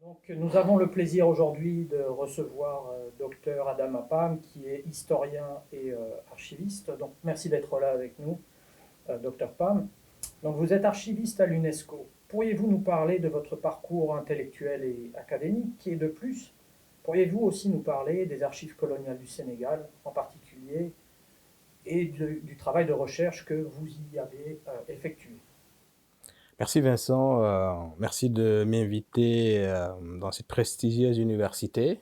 Donc, nous avons le plaisir aujourd'hui de recevoir Dr Adam Appam, qui est historien et archiviste. Donc, merci d'être là avec nous, Dr Pam. Donc, vous êtes archiviste à l'UNESCO. Pourriez-vous nous parler de votre parcours intellectuel et académique? Et de plus, pourriez-vous aussi nous parler des archives coloniales du Sénégal en particulier et du travail de recherche que vous y avez effectué? Merci Vincent, merci de m'inviter dans cette prestigieuse université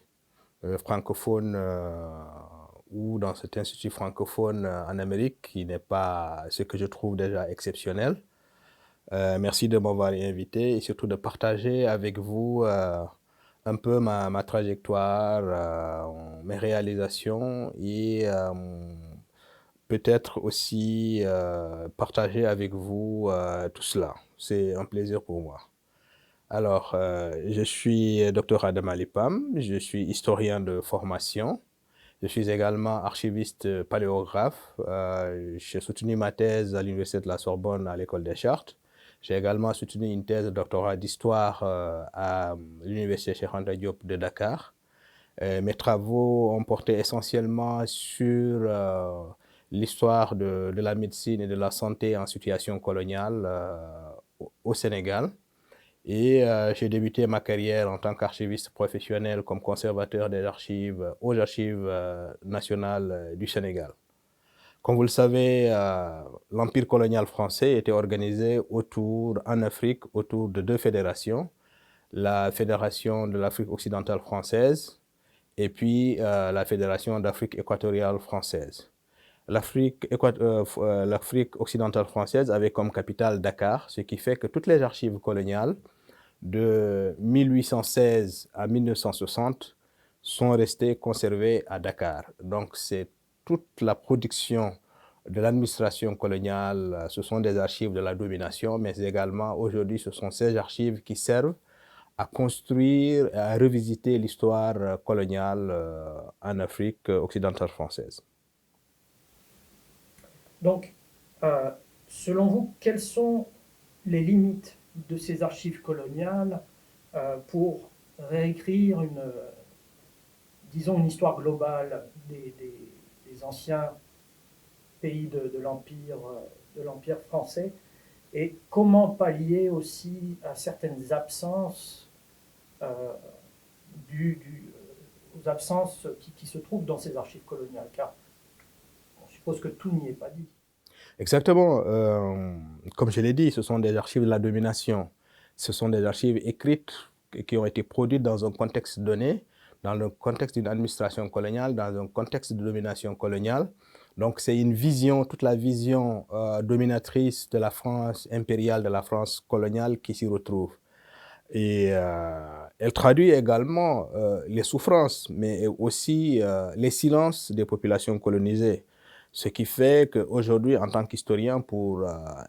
francophone ou dans cet institut francophone en Amérique qui n'est pas ce que je trouve déjà exceptionnel. Merci de m'avoir invité et surtout de partager avec vous un peu ma trajectoire, mes réalisations et peut-être aussi partager avec vous tout cela. C'est un plaisir pour moi. Alors, je suis Dr Adam Alipam, je suis historien de formation. Je suis également archiviste paléographe. J'ai soutenu ma thèse à l'Université de la Sorbonne à l'École des Chartes. J'ai également soutenu une thèse de doctorat d'histoire à l'Université Cheikh Anta Diop de Dakar. Mes travaux ont porté essentiellement sur l'histoire de la médecine et de la santé en situation coloniale au Sénégal. Et j'ai débuté ma carrière en tant qu'archiviste professionnel comme conservateur des archives aux archives nationales du Sénégal. Comme vous le savez, l'empire colonial français était organisé en Afrique autour de deux fédérations, la Fédération de l'Afrique occidentale française et puis la Fédération d'Afrique équatoriale française. L'Afrique occidentale française avait comme capitale Dakar, ce qui fait que toutes les archives coloniales de 1816 à 1960 sont restées conservées à Dakar. Donc c'est toute la production de l'administration coloniale, ce sont des archives de la domination, mais également aujourd'hui ce sont ces archives qui servent à construire, à revisiter l'histoire coloniale en Afrique occidentale française. Donc, euh, selon vous, quelles sont les limites de ces archives coloniales pour réécrire disons, une histoire globale des anciens pays de l'Empire français et comment pallier aussi à certaines absences, euh, aux absences qui se trouvent dans ces archives coloniales, car on suppose que tout n'y est pas dit. Exactement. Comme je l'ai dit, ce sont des archives de la domination. Ce sont des archives écrites qui ont été produites dans un contexte donné, dans le contexte d'une administration coloniale, dans un contexte de domination coloniale. Donc c'est une vision, toute la vision dominatrice de la France impériale, de la France coloniale qui s'y retrouve. Et elle traduit également les souffrances, mais aussi les silences des populations colonisées. Ce qui fait qu'aujourd'hui, en tant qu'historien, pour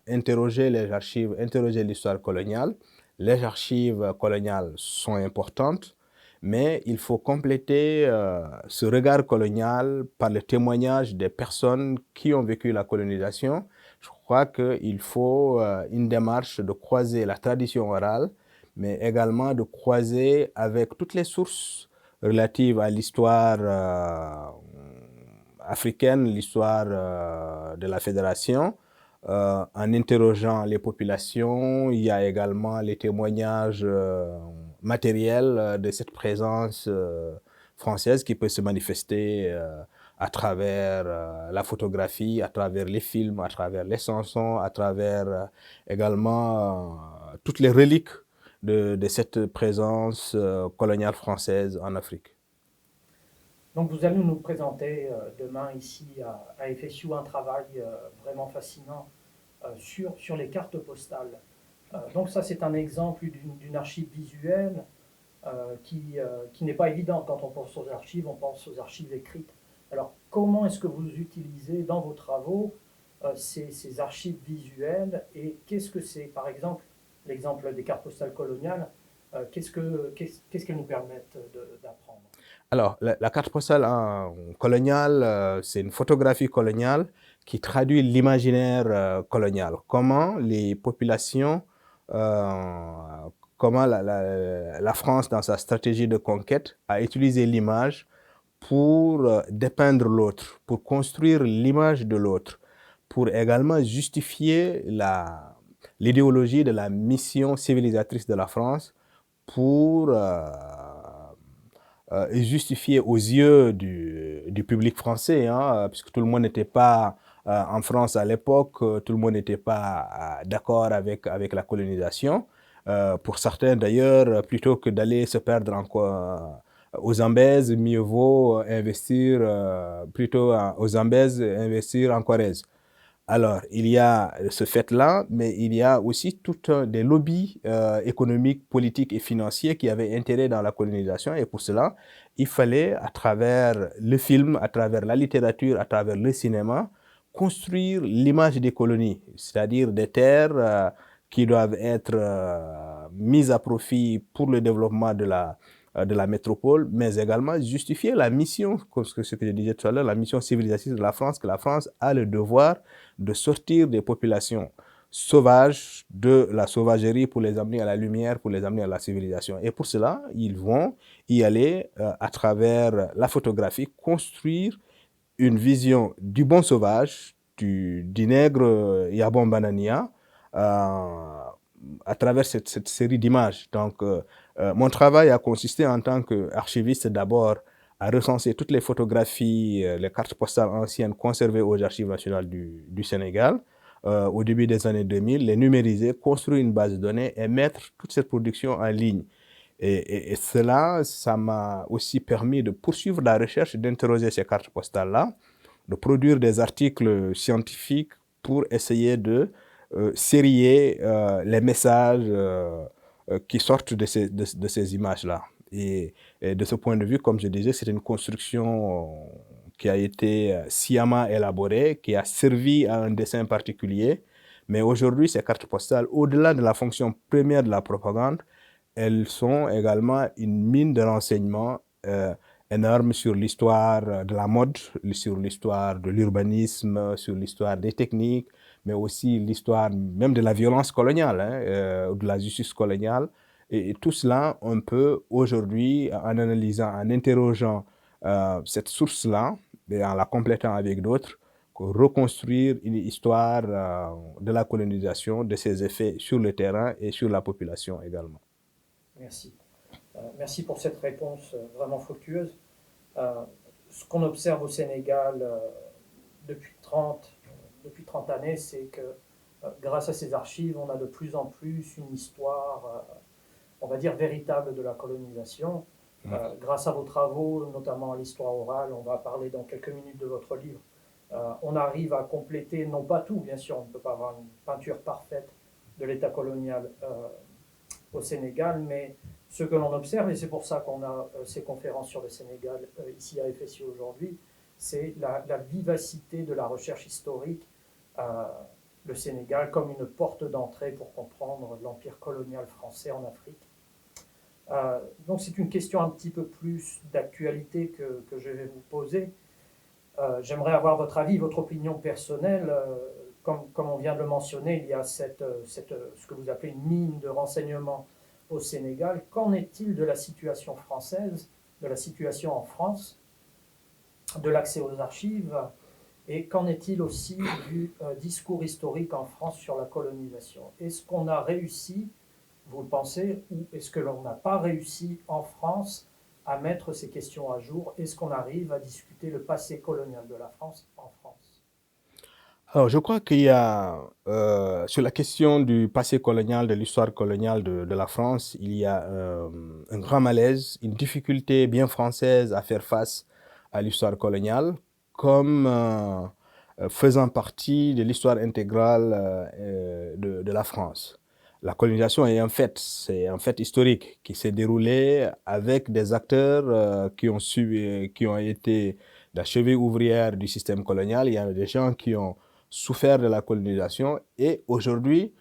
interroger les archives, interroger l'histoire coloniale, les archives coloniales sont importantes, mais il faut compléter ce regard colonial par le témoignage des personnes qui ont vécu la colonisation. Je crois qu'il faut une démarche de croiser la tradition orale, mais également de croiser avec toutes les sources relatives à l'histoire africaine, l'histoire de la fédération, en interrogeant les populations. Il y a également les témoignages matériels de cette présence française qui peut se manifester à travers la photographie, à travers les films, à travers les chansons, à travers également toutes les reliques de cette présence coloniale française en Afrique. Donc vous allez nous présenter demain ici à FSU un travail vraiment fascinant sur les cartes postales. Donc ça c'est un exemple d'une archive visuelle qui n'est pas évidente. Quand on pense aux archives, on pense aux archives écrites. Alors comment est-ce que vous utilisez dans vos travaux ces archives visuelles et qu'est-ce que c'est, par exemple, l'exemple des cartes postales coloniales, qu'est-ce qu'elles nous permettent d'apprendre? Alors, la carte postale coloniale, c'est une photographie coloniale qui traduit l'imaginaire colonial. Comment les populations comment la France, dans sa stratégie de conquête, a utilisé l'image pour dépeindre l'autre, pour construire l'image de l'autre, pour également justifier l'idéologie de la mission civilisatrice de la France, pour justifier aux yeux du public français, hein, puisque tout le monde n'était pas en France à l'époque, tout le monde n'était pas d'accord avec la colonisation. Pour certains d'ailleurs, plutôt que d'aller se perdre aux Zambèzes, mieux vaut investir plutôt aux Zambèzes, investir en Corrèze. Alors, il y a ce fait-là, mais il y a aussi des lobbies économiques, politiques et financiers qui avaient intérêt dans la colonisation. Et pour cela, il fallait, à travers le film, à travers la littérature, à travers le cinéma, construire l'image des colonies, c'est-à-dire des terres qui doivent être mises à profit pour le développement de la métropole, mais également justifier la mission, comme ce que je disais tout à l'heure, la mission civilisatrice de la France, que la France a le devoir de sortir des populations sauvages de la sauvagerie pour les amener à la lumière, pour les amener à la civilisation. Et pour cela, ils vont y aller à travers la photographie, construire une vision du bon sauvage, du nègre Yabon Banania, à travers cette série d'images. Donc, mon travail a consisté en tant qu'archiviste d'abord à recenser toutes les photographies, les cartes postales anciennes conservées aux Archives nationales du Sénégal au début des années 2000, les numériser, construire une base de données et mettre toute cette production en ligne. Et cela, ça m'a aussi permis de poursuivre la recherche, d'interroger ces cartes postales-là, de produire des articles scientifiques pour essayer de sérier les messages qui sortent de ces images-là. Et de ce point de vue, comme je disais, c'est une construction qui a été sciemment élaborée, qui a servi à un dessin particulier. Mais aujourd'hui, ces cartes postales, au-delà de la fonction première de la propagande, elles sont également une mine de renseignements énorme sur l'histoire de la mode, sur l'histoire de l'urbanisme, sur l'histoire des techniques, mais aussi l'histoire même de la violence coloniale, hein, de la justice coloniale. Et tout cela, on peut aujourd'hui, en analysant, en interrogeant cette source-là, et en la complétant avec d'autres, reconstruire une histoire de la colonisation, de ses effets sur le terrain et sur la population également. Merci. Merci pour cette réponse vraiment fructueuse. Ce qu'on observe au Sénégal depuis 30 années, c'est que grâce à ces archives, on a de plus en plus une histoire, on va dire, véritable de la colonisation. Grâce à vos travaux, notamment à l'histoire orale, on va parler dans quelques minutes de votre livre, on arrive à compléter, non pas tout, bien sûr, on ne peut pas avoir une peinture parfaite de l'État colonial au Sénégal, mais ce que l'on observe, et c'est pour ça qu'on a ces conférences sur le Sénégal ici à FSU aujourd'hui, c'est la vivacité de la recherche historique, le Sénégal comme une porte d'entrée pour comprendre l'empire colonial français en Afrique. Donc c'est une question un petit peu plus d'actualité que je vais vous poser. J'aimerais avoir votre avis, votre opinion personnelle. Comme on vient de le mentionner, il y a ce que vous appelez une mine de renseignements au Sénégal. Qu'en est-il de la situation française, de la situation en France, de l'accès aux archives, et qu'en est-il aussi du discours historique en France sur la colonisation? Est-ce qu'on a réussi, vous le pensez, ou est-ce que l'on n'a pas réussi en France à mettre ces questions à jour? Est-ce qu'on arrive à discuter le passé colonial de la France en France? Alors, je crois qu'il y a, sur la question du passé colonial, de l'histoire coloniale de la France, il y a un grand malaise, une difficulté bien française à faire face à l'histoire coloniale, comme faisant partie de l'histoire intégrale de la France. La colonisation est un fait, c'est un fait historique qui s'est déroulé avec des acteurs qui ont été la cheville ouvrière du système colonial. Il y a des gens qui ont souffert de la colonisation et aujourd'hui,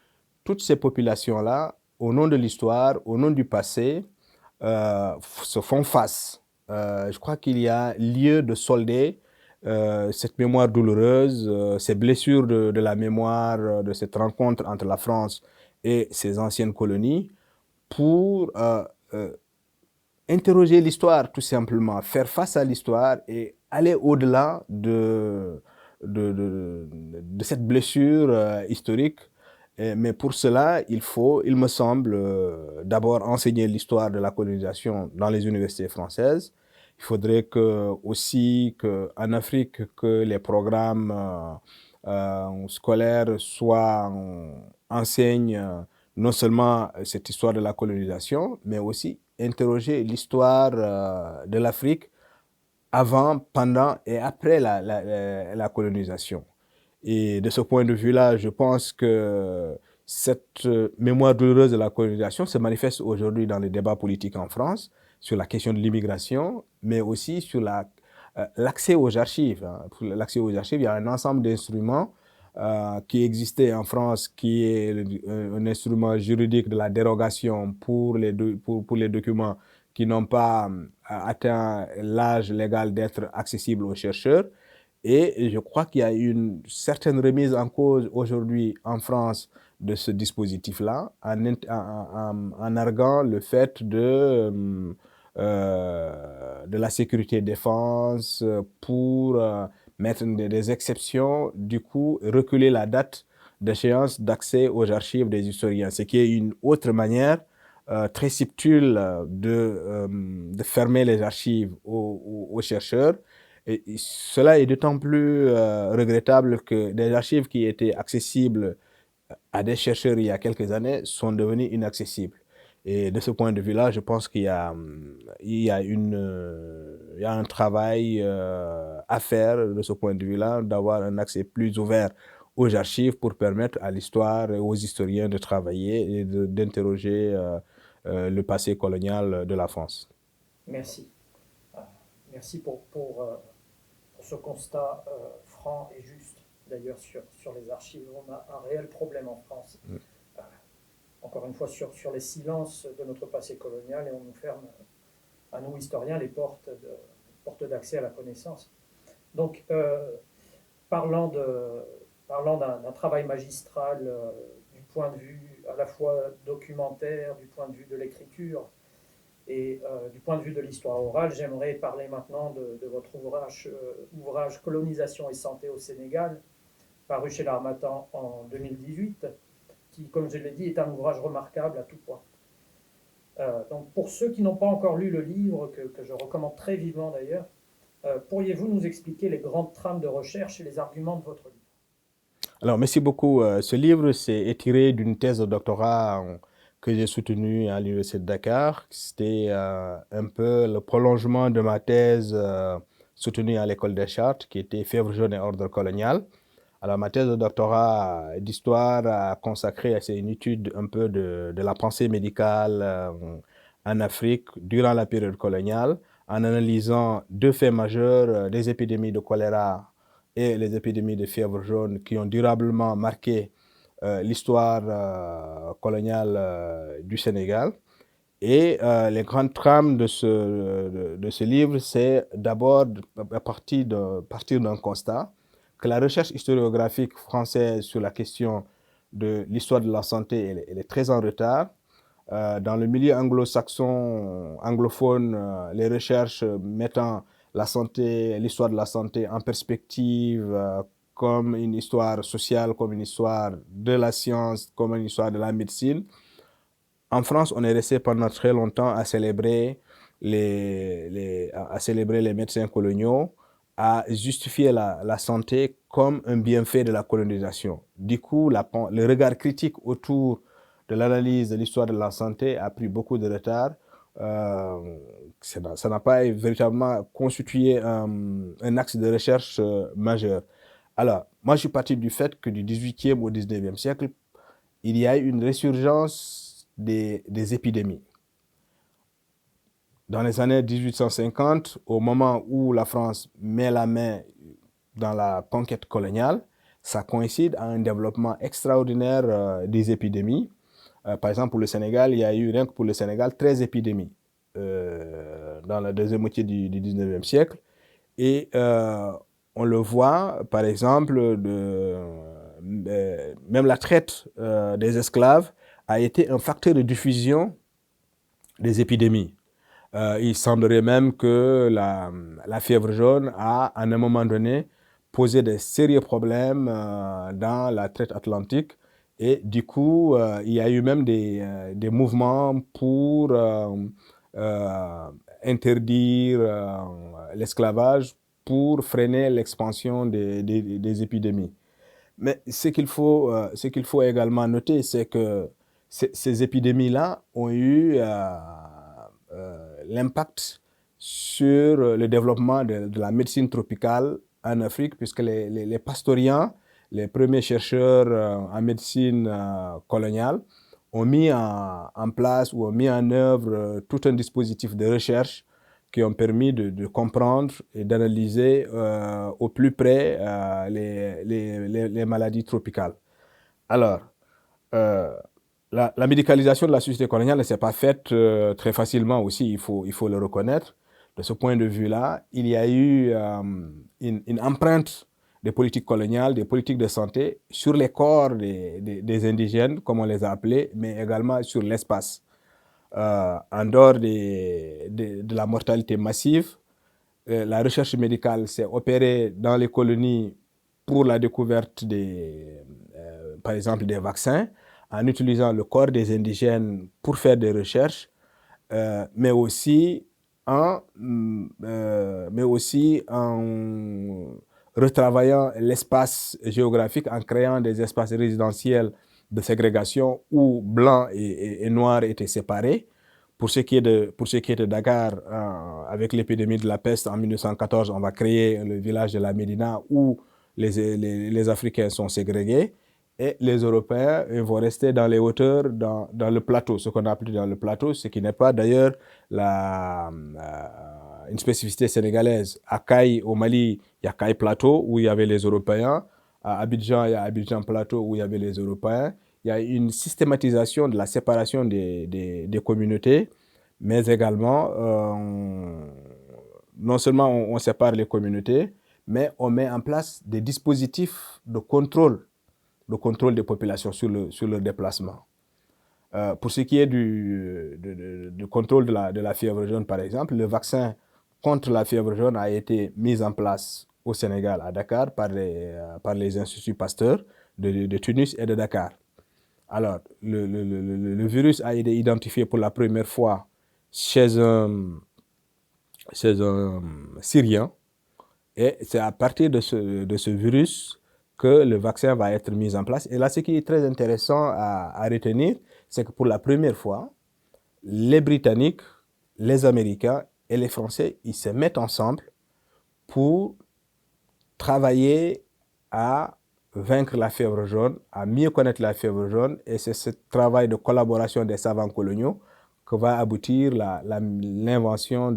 toutes ces populations-là, au nom de l'histoire, au nom du passé, se font face. Je crois qu'il y a lieu de solder cette mémoire douloureuse, ces blessures de la mémoire de cette rencontre entre la France et ses anciennes colonies pour interroger l'histoire tout simplement, faire face à l'histoire et aller au-delà de cette blessure historique. Mais pour cela, il faut, il me semble, d'abord enseigner l'histoire de la colonisation dans les universités françaises. Il faudrait aussi qu'en Afrique, que les programmes scolaires enseignent non seulement cette histoire de la colonisation, mais aussi interroger l'histoire de l'Afrique avant, pendant et après la colonisation. Et de ce point de vue-là, je pense que cette mémoire douloureuse de la colonisation se manifeste aujourd'hui dans les débats politiques en France sur la question de l'immigration, mais aussi sur l'accès aux archives. Hein. Pour l'accès aux archives, il y a un ensemble d'instruments qui existait en France, qui est un instrument juridique de la dérogation pour les documents qui n'ont pas atteint l'âge légal d'être accessibles aux chercheurs. Et je crois qu'il y a une certaine remise en cause aujourd'hui en France de ce dispositif-là, en arguant le fait de la sécurité défense pour mettre des exceptions, du coup reculer la date d'échéance d'accès aux archives des historiens, ce qui est une autre manière très subtile de fermer les archives aux chercheurs. Et cela est d'autant plus regrettable que des archives qui étaient accessibles à des chercheurs il y a quelques années sont devenues inaccessibles. Et de ce point de vue-là, je pense il y a un travail à faire de ce point de vue-là, d'avoir un accès plus ouvert aux archives pour permettre à l'histoire et aux historiens de travailler et d'interroger le passé colonial de la France. Merci. Merci pour ce constat franc et juste, d'ailleurs, sur les archives. On a un réel problème en France. Encore une fois, sur les silences de notre passé colonial, et on nous ferme, à nous historiens, les portes d'accès à la connaissance. Donc, parlant d'un travail magistral du point de vue à la fois documentaire, du point de vue de l'écriture et du point de vue de l'histoire orale, j'aimerais parler maintenant de votre ouvrage Colonisation et santé au Sénégal, paru chez l'Harmattan en 2018, qui, comme je l'ai dit, est un ouvrage remarquable à tout point. Donc pour ceux qui n'ont pas encore lu le livre, que je recommande très vivement d'ailleurs, pourriez-vous nous expliquer les grandes trames de recherche et les arguments de votre livre? Alors, merci beaucoup. Ce livre est tiré d'une thèse de doctorat que j'ai soutenue à l'Université de Dakar. C'était un peu le prolongement de ma thèse soutenue à l'École des Chartes, qui était Fièvre jaune et ordre colonial. Alors, ma thèse de doctorat d'histoire a consacré à une étude un peu de la pensée médicale en Afrique durant la période coloniale, en analysant deux faits majeurs, des épidémies de choléra et les épidémies de fièvre jaune qui ont durablement marqué l'histoire coloniale du Sénégal. Et les grandes trames de ce livre, c'est d'abord partir d'un constat que la recherche historiographique française sur la question de l'histoire de la santé, elle est très en retard. Dans le milieu anglo-saxon, anglophone, les recherches mettant la santé, l'histoire de la santé en perspective comme une histoire sociale, comme une histoire de la science, comme une histoire de la médecine. En France, on est resté pendant très longtemps à célébrer les médecins coloniaux, à justifier la santé comme un bienfait de la colonisation. Du coup, le regard critique autour de l'analyse de l'histoire de la santé a pris beaucoup de retard. Ça n'a pas véritablement constitué un axe de recherche majeur. Alors, moi, je suis parti du fait que du 18e au 19e siècle, il y a eu une résurgence des épidémies. Dans les années 1850, au moment où la France met la main dans la conquête coloniale, ça coïncide à un développement extraordinaire des épidémies. Par exemple, pour le Sénégal, il y a eu, rien que pour le Sénégal, 13 épidémies dans la deuxième moitié du 19e siècle. Et on le voit, par exemple, même la traite des esclaves a été un facteur de diffusion des épidémies. Il semblerait même que la fièvre jaune a, à un moment donné, posé de sérieux problèmes dans la traite atlantique. Et du coup, il y a eu même des mouvements pour interdire l'esclavage, pour freiner l'expansion des épidémies. Mais ce qu'il faut également noter, c'est que ces épidémies-là ont eu l'impact sur le développement de la médecine tropicale en Afrique, puisque les pastoriens, les premiers chercheurs en médecine coloniale, ont mis en place ou ont mis en œuvre tout un dispositif de recherche qui ont permis de comprendre et d'analyser au plus près les maladies tropicales. Alors, euh, la médicalisation de la société coloniale ne s'est pas faite très facilement aussi, il faut le reconnaître. De ce point de vue-là, il y a eu une empreinte des politiques coloniales, des politiques de santé sur les corps des indigènes, comme on les a appelés, mais également sur l'espace. En dehors de la mortalité massive, la recherche médicale s'est opérée dans les colonies pour la découverte par exemple, des vaccins, en utilisant le corps des indigènes pour faire des recherches, mais aussi en retravaillant l'espace géographique, en créant des espaces résidentiels de ségrégation où blancs et noirs étaient séparés. Pour ce qui est de Dakar, avec l'épidémie de la peste en 1914, on va créer le village de la Médina où les Africains sont ségrégés. Et les Européens vont rester dans les hauteurs, dans le plateau, ce qu'on appelle dans le plateau, ce qui n'est pas d'ailleurs une spécificité sénégalaise. À Caille, au Mali, il y a Caille Plateau, où il y avait les Européens. À Abidjan, il y a Abidjan Plateau, où il y avait les Européens. Il y a une systématisation de la séparation des communautés, mais également, non seulement on sépare les communautés, mais on met en place des dispositifs de contrôle des populations sur leur déplacement. Pour ce qui est du contrôle de la fièvre jaune, par exemple, le vaccin contre la fièvre jaune a été mis en place au Sénégal, à Dakar, par les instituts Pasteur de Tunis et de Dakar. Alors, le virus a été identifié pour la première fois chez un Syrien, et c'est à partir de ce virus que le vaccin va être mis en place. Et là, ce qui est très intéressant à retenir, c'est que pour la première fois, les Britanniques, les Américains et les Français, ils se mettent ensemble pour travailler à vaincre la fièvre jaune, à mieux connaître la fièvre jaune. Et c'est ce travail de collaboration des savants coloniaux que va aboutir l'invention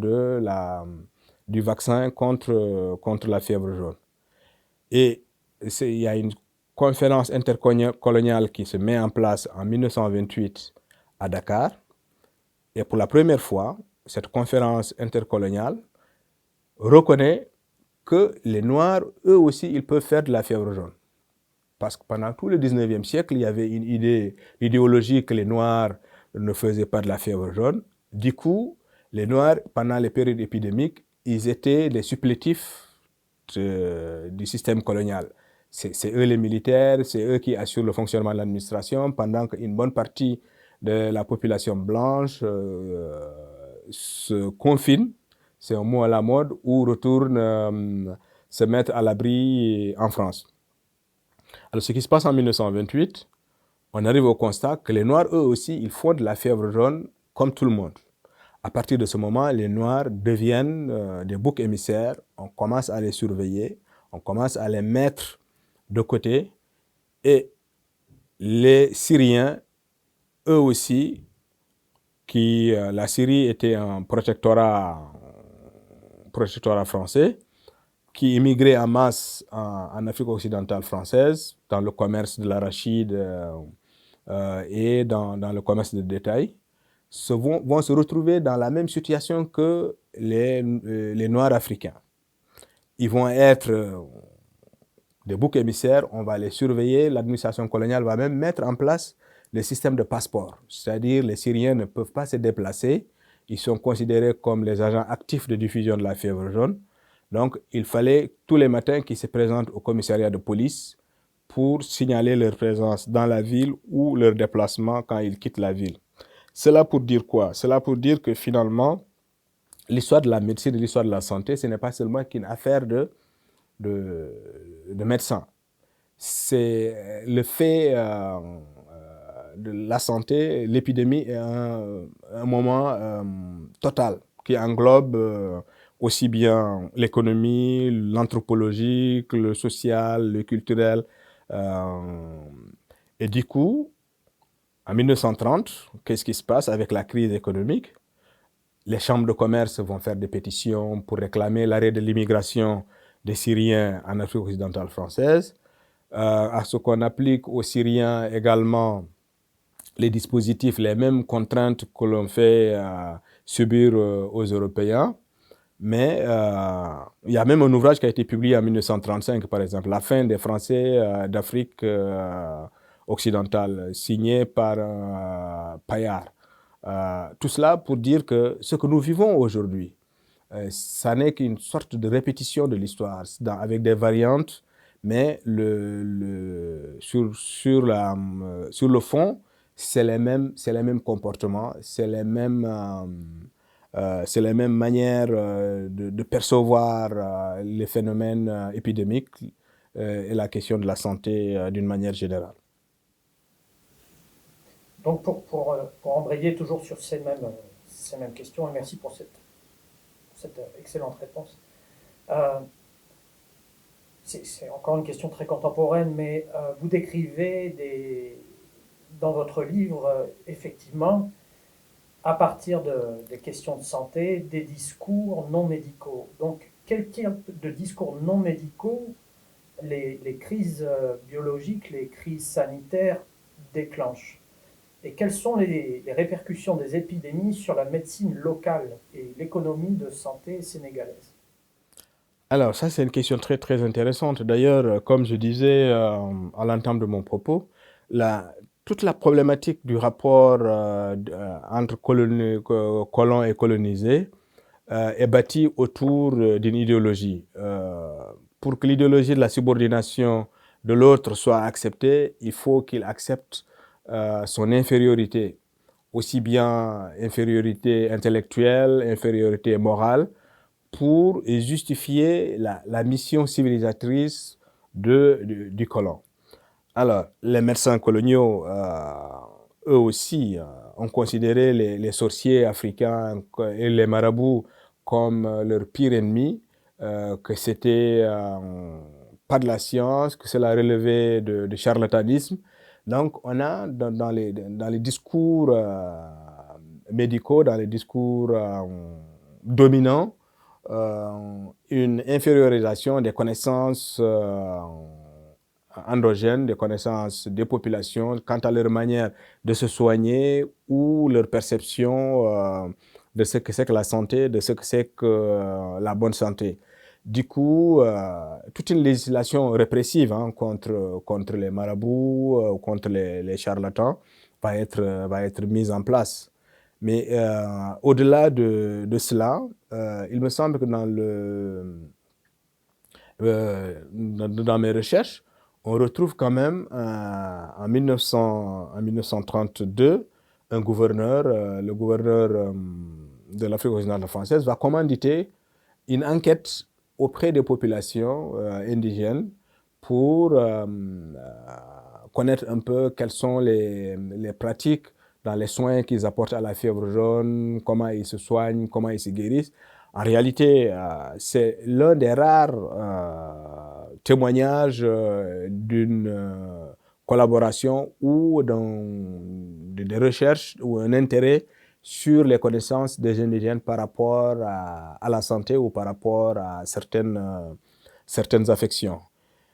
du vaccin contre la fièvre jaune. Et il y a une conférence intercoloniale qui se met en place en 1928 à Dakar. Et pour la première fois, cette conférence intercoloniale reconnaît que les Noirs, eux aussi, ils peuvent faire de la fièvre jaune. Parce que pendant tout le 19e siècle, il y avait une idéologie que les Noirs ne faisaient pas de la fièvre jaune. Du coup, les Noirs, pendant les périodes épidémiques, ils étaient les supplétifs du système colonial. C'est eux les militaires, c'est eux qui assurent le fonctionnement de l'administration, pendant qu'une bonne partie de la population blanche se confine, c'est un mot à la mode, ou retourne se mettre à l'abri en France. Alors, ce qui se passe en 1928, on arrive au constat que les Noirs, eux aussi, ils font de la fièvre jaune comme tout le monde. À partir de ce moment, les Noirs deviennent des boucs émissaires, on commence à les surveiller, on commence à les mettre de côté, et les Syriens, eux aussi, la Syrie était un protectorat français, qui immigraient en masse en Afrique occidentale française, dans le commerce de l'arachide et dans le commerce de détail, vont se retrouver dans la même situation que les Noirs africains. Ils vont être des boucs émissaires, on va les surveiller, l'administration coloniale va même mettre en place le système de passeport, c'est-à-dire les Syriens ne peuvent pas se déplacer Ils sont considérés comme les agents actifs de diffusion de la fièvre jaune. Donc, il fallait tous les matins qu'ils se présentent au commissariat de police pour signaler leur présence dans la ville ou leur déplacement quand ils quittent la ville. Cela pour dire quoi? Cela pour dire que finalement, l'histoire de la médecine et l'histoire de la santé, ce n'est pas seulement qu'une affaire de médecins. C'est le fait de la santé, l'épidémie est un moment total qui englobe aussi bien l'économie, l'anthropologie, le social, le culturel. Et du coup, en 1930, qu'est-ce qui se passe avec la crise économique? Les chambres de commerce vont faire des pétitions pour réclamer l'arrêt de l'immigration des Syriens en Afrique occidentale française. À ce qu'on applique aux Syriens également les dispositifs, les mêmes contraintes que l'on fait subir aux Européens. Mais il y a même un ouvrage qui a été publié en 1935, par exemple, La fin des Français d'Afrique occidentale, signé par Paillard. Tout cela pour dire que ce que nous vivons aujourd'hui, ça n'est qu'une sorte de répétition de l'histoire, avec des variantes, mais sur le fond, c'est les mêmes comportements, c'est les mêmes manières de percevoir les phénomènes épidémiques et la question de la santé d'une manière générale. Donc pour embrayer toujours sur ces mêmes questions, et merci pour cette excellente réponse. C'est encore une question très contemporaine, mais vous décrivez dans votre livre, effectivement, à partir des questions de santé, des discours non médicaux. Donc, quel type de discours non médicaux les crises biologiques, les crises sanitaires déclenchent? Et quelles sont les répercussions des épidémies sur la médecine locale et l'économie de santé sénégalaise? Alors, ça, c'est une question très, très intéressante. D'ailleurs, comme je disais à l'entame de mon propos, toute la problématique du rapport entre colons et colonisés est bâtie autour d'une idéologie. Pour que l'idéologie de la subordination de l'autre soit acceptée, il faut qu'il accepte son infériorité, aussi bien infériorité intellectuelle, infériorité morale, pour justifier la mission civilisatrice du colon. Alors, les médecins coloniaux, eux aussi, ont considéré les sorciers africains et les marabouts comme leur pire ennemi, que c'était pas de la science, que cela relevait de charlatanisme. Donc, on a dans les discours médicaux, dans les discours dominants, une infériorisation des connaissances endogènes, des connaissances des populations quant à leur manière de se soigner ou leur perception de ce que c'est que la santé, de ce que c'est que la bonne santé. Du coup, toute une législation répressive contre les marabouts, contre les charlatans va être mise en place. Mais au-delà de cela, il me semble que dans mes recherches, on retrouve quand même en 1932, un gouverneur, le gouverneur de l'Afrique occidentale française, va commanditer une enquête auprès des populations indigènes pour connaître un peu quelles sont les pratiques dans les soins qu'ils apportent à la fièvre jaune, comment ils se soignent, comment ils se guérissent. En réalité, c'est l'un des rares témoignages d'une collaboration ou des recherches ou un intérêt sur les connaissances des indigènes par rapport à la santé ou par rapport à certaines affections.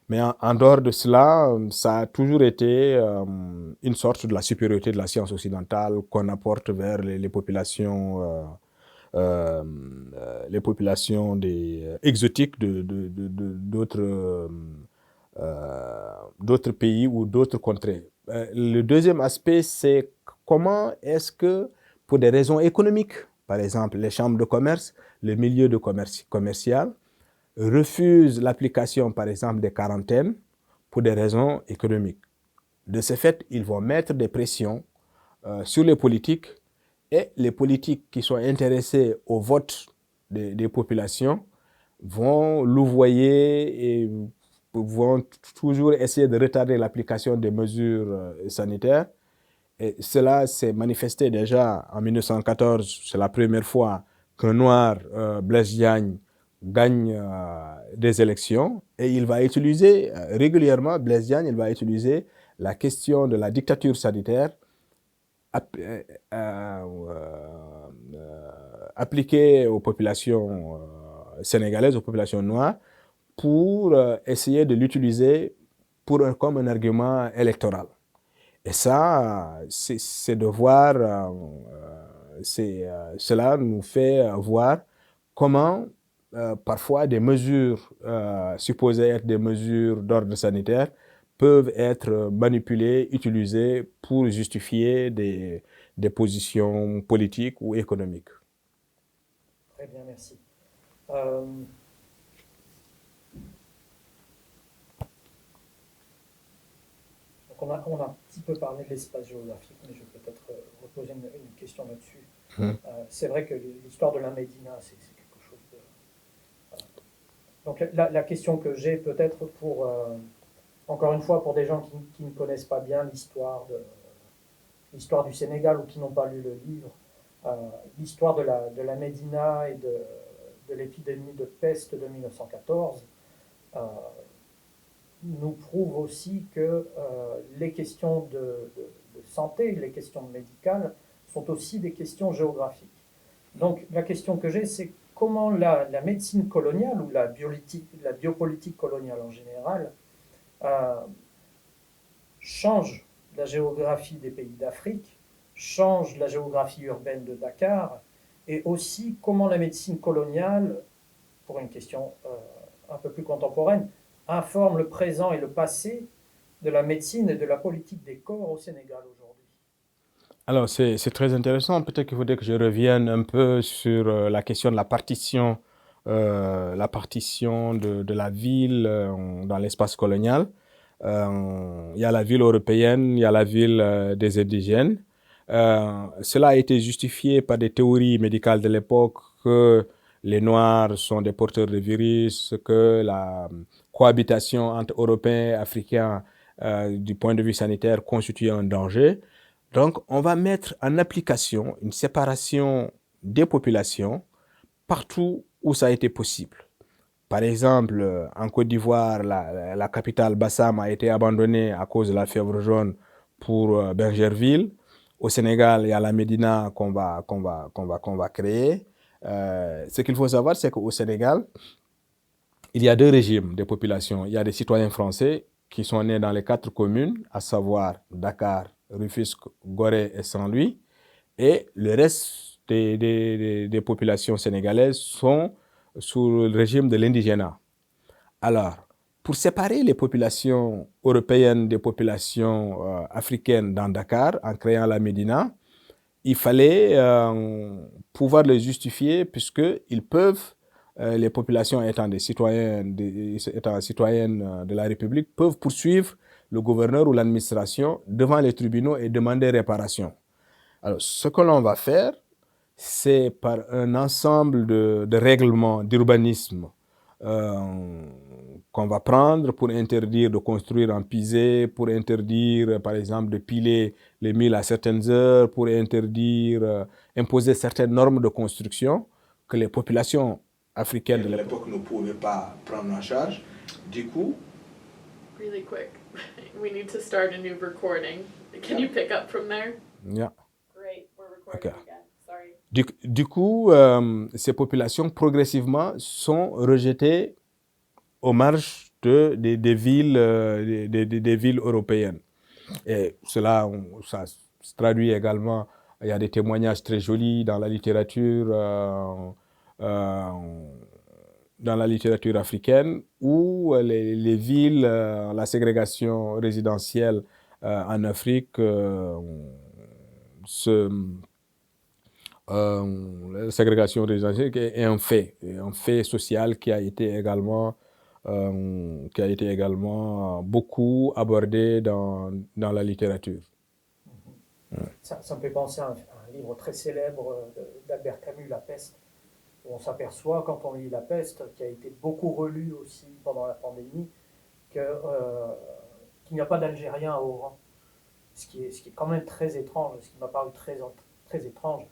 Mais en dehors de cela, ça a toujours été une sorte de la supériorité de la science occidentale qu'on apporte vers les populations exotiques d'autres pays ou d'autres contrées. Le deuxième aspect, c'est comment est-ce que, pour des raisons économiques, par exemple les chambres de commerce, le milieu de commercial, refusent l'application, par exemple, des quarantaines pour des raisons économiques. De ce fait, ils vont mettre des pressions sur les politiques et les politiques qui sont intéressés au vote des populations vont louvoyer et vont toujours essayer de retarder l'application des mesures sanitaires. Et cela s'est manifesté déjà en 1914, c'est la première fois qu'un noir, Blaise Diagne, gagne des élections et il va utiliser régulièrement, Blaise Diagne, il va utiliser la question de la dictature sanitaire appliquée aux populations sénégalaises, aux populations noires, pour essayer de l'utiliser comme un argument électoral. Et ça, c'est de voir, cela nous fait voir comment parfois des mesures supposées être des mesures d'ordre sanitaire peuvent être manipulées, utilisées pour justifier des positions politiques ou économiques. Très bien, merci. On a un petit peu parlé de l'espace géographique, mais je vais peut-être reposer une question là-dessus. C'est vrai que l'histoire de la Médina, c'est quelque chose de... Donc la question que j'ai peut-être pour, encore une fois, pour des gens qui ne connaissent pas bien l'histoire du Sénégal ou qui n'ont pas lu le livre, l'histoire de la Médina et de l'épidémie de peste de 1914, nous prouve aussi que les questions de santé, les questions médicales sont aussi des questions géographiques. Donc la question que j'ai, c'est comment la médecine coloniale ou la biopolitique coloniale en général change la géographie des pays d'Afrique, change la géographie urbaine de Dakar, et aussi comment la médecine coloniale, pour une question un peu plus contemporaine, informe le présent et le passé de la médecine et de la politique des corps au Sénégal aujourd'hui. Alors, c'est très intéressant. Peut-être qu'il faudrait que je revienne un peu sur la question de la partition de la ville dans l'espace colonial. Il y a la ville européenne, il y a la ville des indigènes. Cela a été justifié par des théories médicales de l'époque que les Noirs sont des porteurs de virus, que la cohabitation entre Européens et Africains du point de vue sanitaire constitue un danger. Donc, on va mettre en application une séparation des populations partout où ça a été possible. Par exemple, en Côte d'Ivoire, la capitale Bassam a été abandonnée à cause de la fièvre jaune pour Bergerville. Au Sénégal, il y a la Médina qu'on va créer. Ce qu'il faut savoir, c'est qu'au Sénégal, il y a deux régimes de population. Il y a des citoyens français qui sont nés dans les 4 communes, à savoir Dakar, Rufisque, Gorée et Saint-Louis. Et le reste des populations sénégalaises sont sous le régime de l'indigénat. Alors, pour séparer les populations européennes des populations africaines dans Dakar, en créant la Médina, il fallait pouvoir les justifier puisqu'ils peuvent, les populations étant citoyennes de la République, peuvent poursuivre le gouverneur ou l'administration devant les tribunaux et demander réparation. Alors, ce que l'on va faire, c'est par un ensemble de règlements d'urbanisme qu'on va prendre pour interdire de construire en pisé, pour interdire, par exemple, de piler les milles à certaines heures, pour interdire, imposer certaines normes de construction que les populations africaines de l'époque ne pouvaient pas prendre en charge. Du coup... Really quick, we need to start a new recording. Can you pick up from there? Yeah. Great, we're recording Okay. again. Sorry. Du coup, ces populations progressivement sont rejetées aux marges des villes européennes. Et cela, ça se traduit également, il y a des témoignages très jolis dans la littérature africaine où les villes, la ségrégation résidentielle en Afrique la ségrégation résidentielle est un fait social qui a été également beaucoup abordé dans la littérature. Ça me fait penser à un livre très célèbre d'Albert Camus, La Peste, où on s'aperçoit quand on lit La Peste, qui a été beaucoup relu aussi pendant la pandémie, qu'il n'y a pas d'Algériens à Oran. Ce qui est quand même très étrange, ce qui m'a paru très étrange.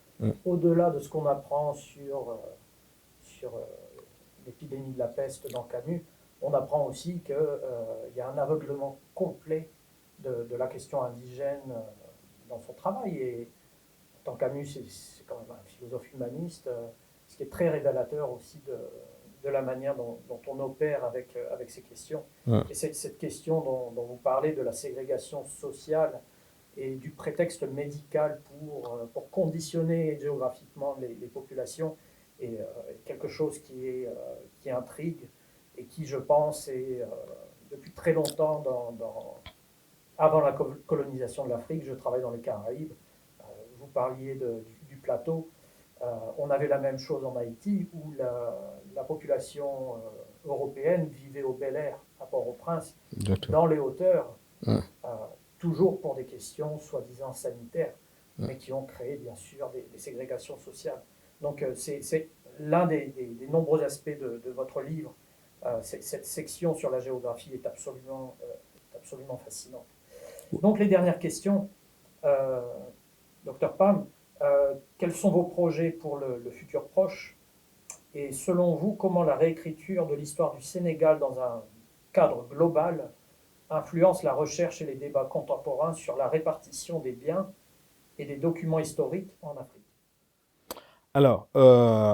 Au-delà de ce qu'on apprend sur l'épidémie de la peste dans Camus, on apprend aussi qu'il y a un aveuglement complet de la question indigène dans son travail. Et tant Camus, c'est quand même un philosophe humaniste, ce qui est très révélateur aussi de la manière dont on opère avec ces questions. Et c'est cette question dont vous parlez de la ségrégation sociale et du prétexte médical pour conditionner géographiquement les populations est quelque chose qui intrigue et qui, je pense, est depuis très longtemps, avant la colonisation de l'Afrique, je travaille dans les Caraïbes, vous parliez du plateau, on avait la même chose en Haïti où la population européenne vivait au Bel Air, à Port-au-Prince, dans les hauteurs, toujours pour des questions soi-disant sanitaires, mais qui ont créé bien sûr des ségrégations sociales. Donc c'est l'un des nombreux aspects de votre livre. Cette section sur la géographie est absolument fascinante. Donc les dernières questions, Dr Pam, quels sont vos projets pour le futur proche? Et selon vous, comment la réécriture de l'histoire du Sénégal dans un cadre global influence la recherche et les débats contemporains sur la répartition des biens et des documents historiques en Afrique? Alors,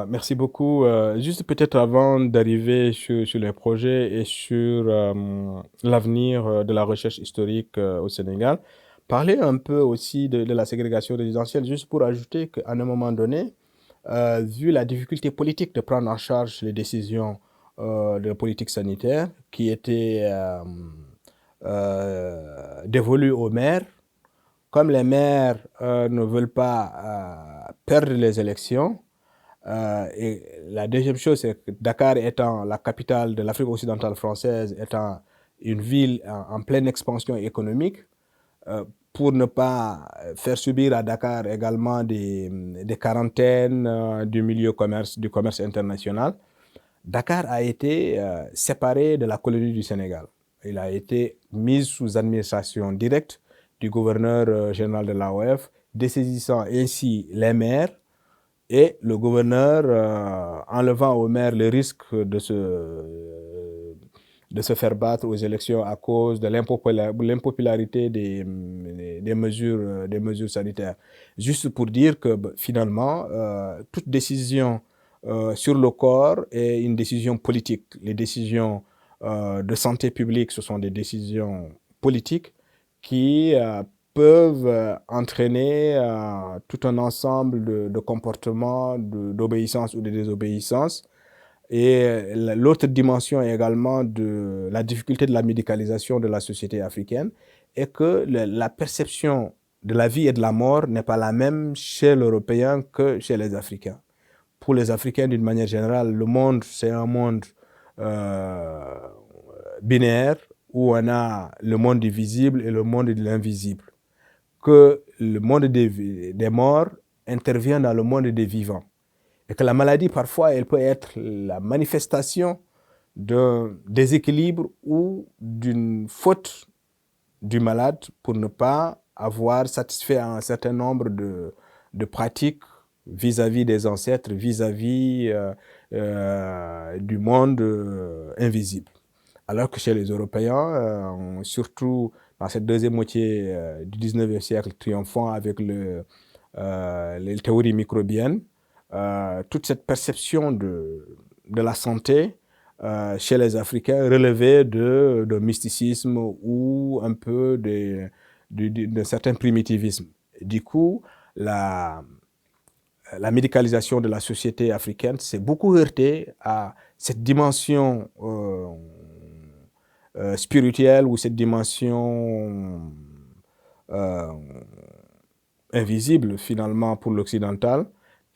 merci beaucoup. Juste peut-être avant d'arriver sur les projets et sur l'avenir de la recherche historique au Sénégal, parler un peu aussi de la ségrégation résidentielle, juste pour ajouter qu'à un moment donné, vu la difficulté politique de prendre en charge les décisions de politique sanitaire qui étaient dévolues aux maires, comme les maires ne veulent pas perdre les élections, et la deuxième chose, c'est que Dakar étant la capitale de l'Afrique occidentale française, étant une ville en pleine expansion économique, pour ne pas faire subir à Dakar également des quarantaines du commerce international, Dakar a été séparé de la colonie du Sénégal. Il a été mis sous administration directe du gouverneur général de l'AOF, dessaisissant ainsi les maires et le gouverneur enlevant aux maires le risque de se faire battre aux élections à cause de l'impopularité des mesures sanitaires. Juste pour dire que finalement, toute décision sur le corps est une décision politique. Les décisions de santé publique, ce sont des décisions politiques qui peuvent entraîner tout un ensemble de comportements, d'obéissance ou de désobéissance. Et l'autre dimension également de la difficulté de la médicalisation de la société africaine est que la perception de la vie et de la mort n'est pas la même chez l'Européen que chez les Africains. Pour les Africains, d'une manière générale, le monde, c'est un monde binaire où on a le monde du visible et le monde de l'invisible. Que le monde des morts intervient dans le monde des vivants. Et que la maladie, parfois, elle peut être la manifestation d'un déséquilibre ou d'une faute du malade pour ne pas avoir satisfait un certain nombre de pratiques vis-à-vis des ancêtres, vis-à-vis du monde invisible. Alors que chez les Européens, surtout dans cette deuxième moitié du 19e siècle triomphant avec les théories microbiennes, toute cette perception de la santé chez les Africains relevait de mysticisme ou un peu d'un certain primitivisme. Du coup, la médicalisation de la société africaine s'est beaucoup heurtée à cette dimension spirituelle ou cette dimension invisible finalement pour l'occidental,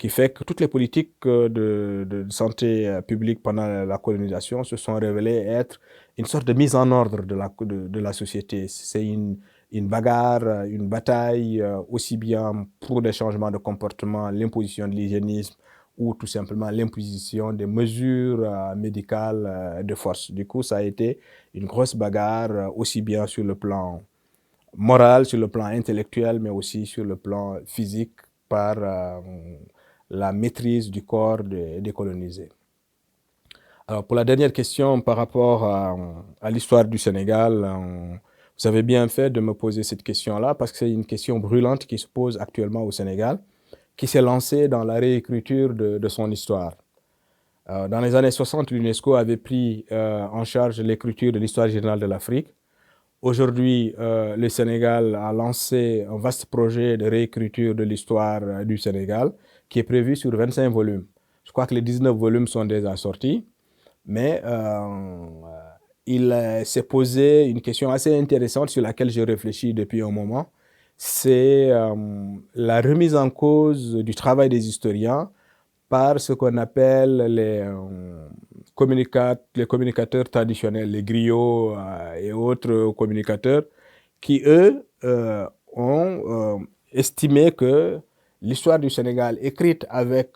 qui fait que toutes les politiques de santé publique pendant la colonisation se sont révélées être une sorte de mise en ordre de la société. C'est une bagarre, une bataille, aussi bien pour des changements de comportement, l'imposition de l'hygiénisme ou tout simplement l'imposition des mesures médicales de force. Du coup, ça a été une grosse bagarre, aussi bien sur le plan moral, sur le plan intellectuel, mais aussi sur le plan physique par la maîtrise du corps des colonisés. Alors, pour la dernière question par rapport à l'histoire du Sénégal, vous avez bien fait de me poser cette question-là parce que c'est une question brûlante qui se pose actuellement au Sénégal, qui s'est lancée dans la réécriture de son histoire. Dans les années 60, l'UNESCO avait pris en charge l'écriture de l'histoire générale de l'Afrique. Aujourd'hui, le Sénégal a lancé un vaste projet de réécriture de l'histoire du Sénégal qui est prévu sur 25 volumes. Je crois que les 19 volumes sont déjà sortis, mais il s'est posé une question assez intéressante sur laquelle je réfléchis depuis un moment. C'est la remise en cause du travail des historiens par ce qu'on appelle les communicateurs traditionnels, les griots et autres communicateurs, qui, eux, ont estimé que l'histoire du Sénégal écrite avec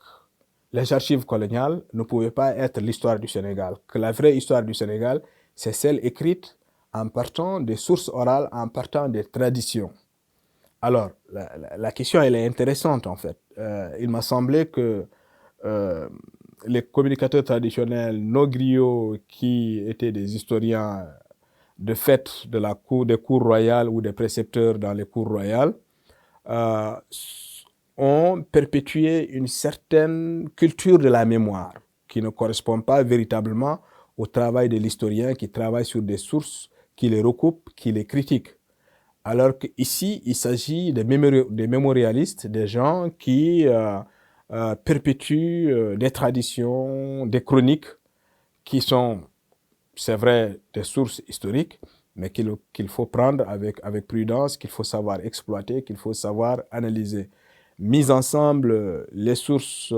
les archives coloniales ne pouvait pas être l'histoire du Sénégal, que la vraie histoire du Sénégal, c'est celle écrite en partant des sources orales, en partant des traditions. Alors, la question, elle est intéressante, en fait. Il m'a semblé que les communicateurs traditionnels, nos griots qui étaient des historiens de fait de la cour, des cours royales ou des précepteurs dans les cours royales, ont perpétué une certaine culture de la mémoire qui ne correspond pas véritablement au travail de l'historien qui travaille sur des sources, qui les recoupe, qui les critique. Alors qu'ici, il s'agit des mémorialistes, des gens qui perpétuent des traditions, des chroniques qui sont, c'est vrai, des sources historiques, mais qu'il faut prendre avec prudence, qu'il faut savoir exploiter, qu'il faut savoir analyser. Mise ensemble, les sources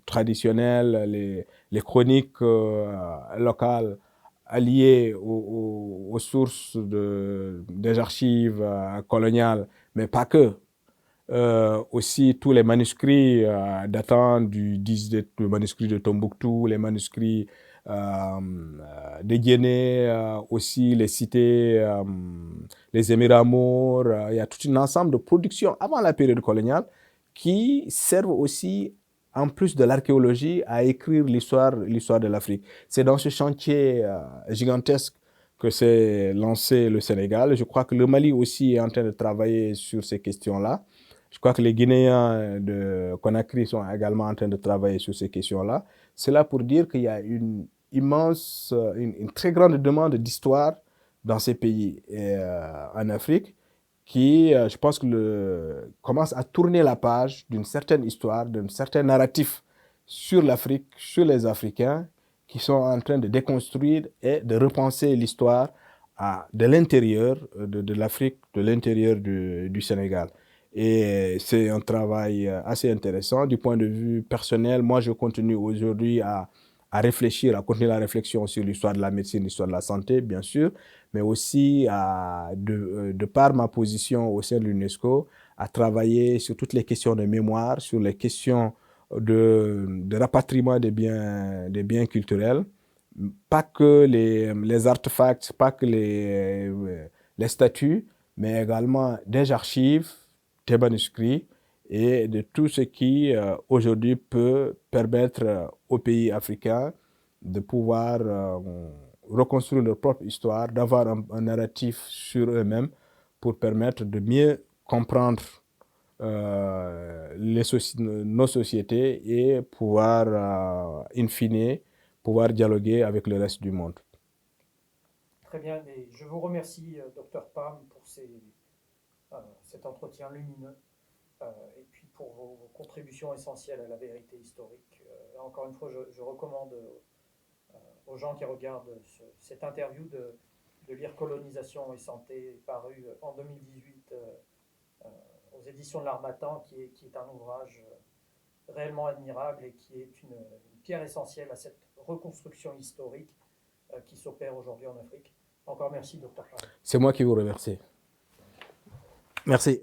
traditionnelles, les chroniques locales, alliées aux sources des archives coloniales, mais pas que. Aussi tous les manuscrits datant du manuscrits de Tombouctou, les manuscrits de Guinée, aussi les cités, les Émirats maures. Il y a tout un ensemble de productions avant la période coloniale qui servent aussi, en plus de l'archéologie, à écrire l'histoire de l'Afrique. C'est dans ce chantier gigantesque que s'est lancé le Sénégal. Je crois que le Mali aussi est en train de travailler sur ces questions-là. Je crois que les Guinéens de Conakry sont également en train de travailler sur ces questions-là. C'est là pour dire qu'il y a une très grande demande d'histoire dans ces pays en Afrique qui, je pense, commence à tourner la page d'une certaine histoire, d'un certain narratif sur l'Afrique, sur les Africains, qui sont en train de déconstruire et de repenser l'histoire de l'intérieur de l'Afrique, de l'intérieur du Sénégal. Et c'est un travail assez intéressant. Du point de vue personnel, moi, je continue aujourd'hui à réfléchir, à continuer la réflexion sur l'histoire de la médecine, l'histoire de la santé, bien sûr, mais aussi de par ma position au sein de l'UNESCO, à travailler sur toutes les questions de mémoire, sur les questions de rapatriement des biens culturels, pas que les artefacts, pas que les statues, mais également des archives, des manuscrits et de tout ce qui aujourd'hui peut permettre aux pays africains de pouvoir reconstruire leur propre histoire, d'avoir un narratif sur eux-mêmes pour permettre de mieux comprendre nos sociétés et pouvoir, in fine, pouvoir dialoguer avec le reste du monde. Très bien, et je vous remercie, Dr Pam, pour cet entretien lumineux et puis pour vos contributions essentielles à la vérité historique. Encore une fois, je recommande aux gens qui regardent cette interview de lire Colonisation et santé, paru en 2018 aux éditions de l'Harmattan, qui est un ouvrage réellement admirable et qui est une pierre essentielle à cette reconstruction historique qui s'opère aujourd'hui en Afrique. Encore merci, Dr. Farah. C'est moi qui vous remercie. Merci.